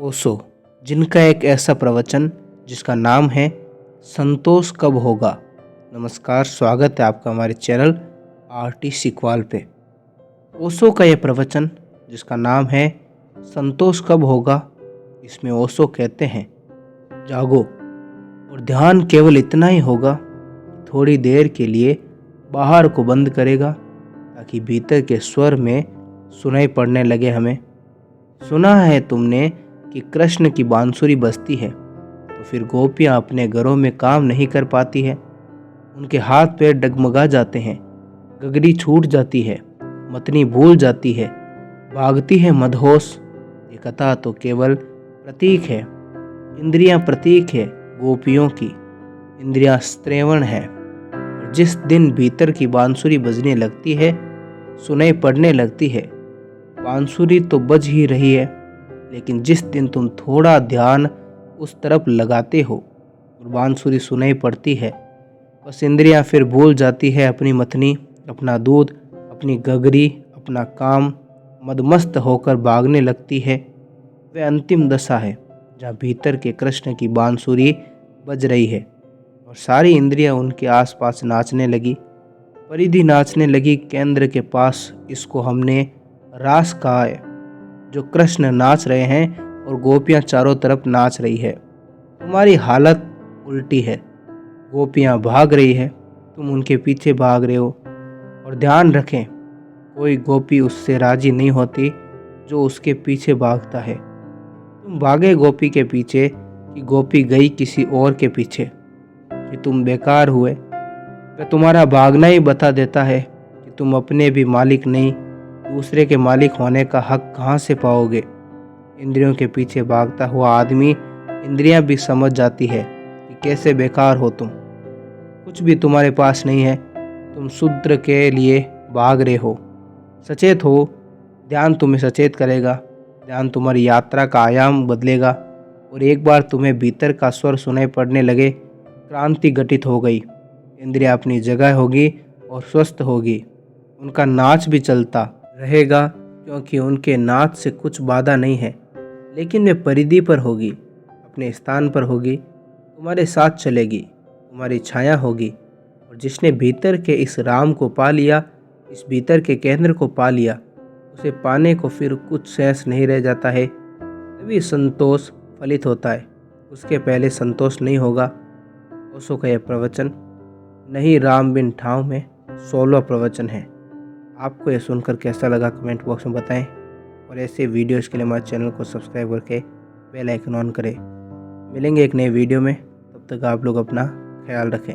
ओशो, जिनका एक ऐसा प्रवचन जिसका नाम है संतोष कब होगा। नमस्कार, स्वागत है आपका हमारे चैनल आरटी सीखवाल पे। ओशो का यह प्रवचन जिसका नाम है संतोष कब होगा, इसमें ओशो कहते हैं जागो और ध्यान केवल इतना ही होगा, थोड़ी देर के लिए बाहर को बंद करेगा ताकि भीतर के स्वर में सुनाई पड़ने लगे हमें। सुना है तुमने कि कृष्ण की बांसुरी बजती है तो फिर गोपियाँ अपने घरों में काम नहीं कर पाती है, उनके हाथ पैर डगमगा जाते हैं, गगरी छूट जाती है, मतनी भूल जाती है, भागती है मदहोश। ये कथा तो केवल प्रतीक है, इंद्रियां प्रतीक है गोपियों की, इंद्रियां स्त्रेवण है। जिस दिन भीतर की बांसुरी बजने लगती है, सुनाई पड़ने लगती है, बांसुरी तो बज ही रही है, लेकिन जिस दिन तुम थोड़ा ध्यान उस तरफ लगाते हो और बांसुरी सुनाई पड़ती है, बस इंद्रियां फिर भूल जाती है अपनी मथनी, अपना दूध, अपनी गगरी, अपना काम, मदमस्त होकर भागने लगती है। वह अंतिम दशा है जहाँ भीतर के कृष्ण की बांसुरी बज रही है और सारी इंद्रियां उनके आसपास नाचने लगी। परिधि नाचने लगी केंद्र के पास। इसको हमने रास कहा है, जो कृष्ण नाच रहे हैं और गोपियां चारों तरफ नाच रही है। तुम्हारी हालत उल्टी है, गोपियां भाग रही है, तुम उनके पीछे भाग रहे हो। और ध्यान रखें, कोई गोपी उससे राजी नहीं होती जो उसके पीछे भागता है। तुम भागे गोपी के पीछे कि गोपी गई किसी और के पीछे, कि तुम बेकार हुए। वह तुम्हारा भागना ही बता देता है कि तुम अपने भी मालिक नहीं, दूसरे के मालिक होने का हक कहाँ से पाओगे। इंद्रियों के पीछे भागता हुआ आदमी, इंद्रियां भी समझ जाती है कि कैसे बेकार हो तुम, कुछ भी तुम्हारे पास नहीं है, तुम शूद्र के लिए भाग रहे हो। सचेत हो, ध्यान तुम्हें सचेत करेगा, ध्यान तुम्हारी यात्रा का आयाम बदलेगा और एक बार तुम्हें भीतर का स्वर सुनाई पड़ने लगे, क्रांति घटित हो गई। इंद्रियां अपनी जगह होगी और स्वस्थ होगी, उनका नाच भी चलता रहेगा क्योंकि उनके नाच से कुछ बाधा नहीं है, लेकिन वे परिधि पर होगी, अपने स्थान पर होगी, तुम्हारे साथ चलेगी, तुम्हारी छाया होगी। और जिसने भीतर के इस राम को पा लिया, इस भीतर के केंद्र को पा लिया, उसे पाने को फिर कुछ शेष नहीं रह जाता है, तभी संतोष फलित होता है। उसके पहले संतोष नहीं होगा। ओशो का यह प्रवचन नहीं राम बिन ठाव में 16वां प्रवचन है। आपको यह सुनकर कैसा लगा कमेंट बॉक्स में बताएं और ऐसे वीडियोज़ के लिए हमारे चैनल को सब्सक्राइब करके बेल आइकन ऑन करें। मिलेंगे एक नए वीडियो में, तब तक आप लोग अपना ख्याल रखें।